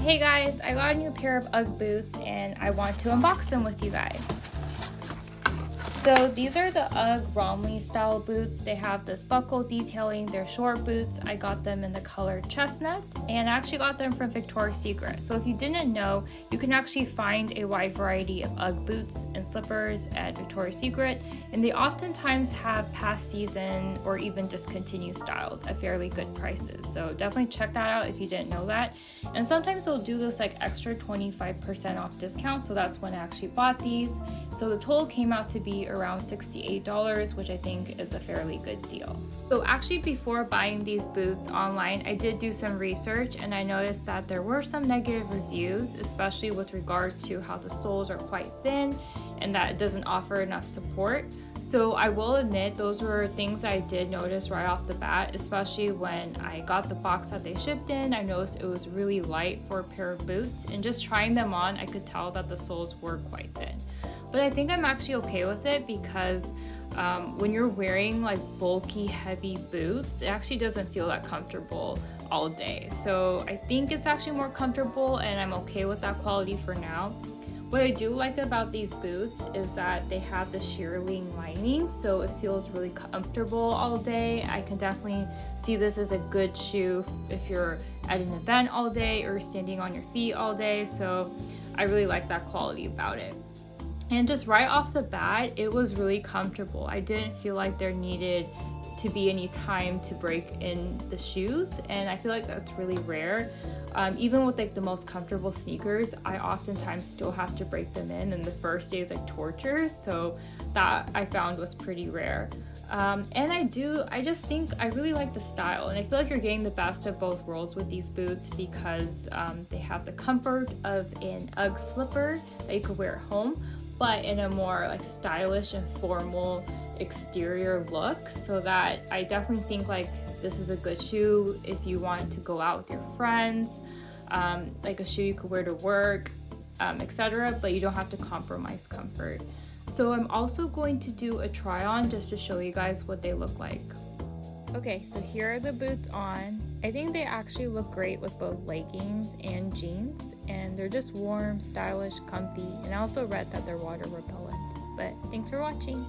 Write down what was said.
Hey guys, I got a new pair of UGG boots and I want to unbox them with you guys. So these are the UGG Romley style boots. They have this buckle detailing. They're short boots. I got them in the color chestnut and I actually got them from Victoria's Secret. So if you didn't know, you can actually find a wide variety of UGG boots and slippers at Victoria's Secret, and they oftentimes have past season or even discontinued styles at fairly good prices. So definitely check that out if you didn't know that. And sometimes they'll do this like extra 25% off discount, so that's when I actually bought these. So the total came out to be around $68, which I think is a fairly good deal. So actually before buying these boots online, I did do some research and I noticed that there were some negative reviews, especially with regards to how the soles are quite thin and that it doesn't offer enough support. So I will admit those were things I did notice right off the bat, especially when I got the box that they shipped in. I noticed it was really light for a pair of boots, and just trying them on, I could tell that the soles were quite thin. But I think I'm actually okay with it because when you're wearing like bulky, heavy boots, it actually doesn't feel that comfortable all day. So I think it's actually more comfortable and I'm okay with that quality for now. What I do like about these boots is that they have the shearling lining, so it feels really comfortable all day. I can definitely see this as a good shoe if you're at an event all day or standing on your feet all day. So I really like that quality about it. And just right off the bat, it was really comfortable. I didn't feel like there needed to be any time to break in the shoes, and I feel like that's really rare. Even with like the most comfortable sneakers, I oftentimes still have to break them in, and the first day is like torture, so that I found was pretty rare. And I just think I really like the style, and I feel like you're getting the best of both worlds with these boots because they have the comfort of an UGG slipper that you could wear at home, but in a more like stylish and formal exterior look, so that I definitely think like this is a good shoe if you want to go out with your friends, like a shoe you could wear to work, etc., but you don't have to compromise comfort. So I'm also going to do a try on just to show you guys what they look like. Okay, so here are the boots on. I think they actually look great with both leggings and jeans, and they're just warm, stylish, comfy, and I also read that they're water repellent. But thanks for watching.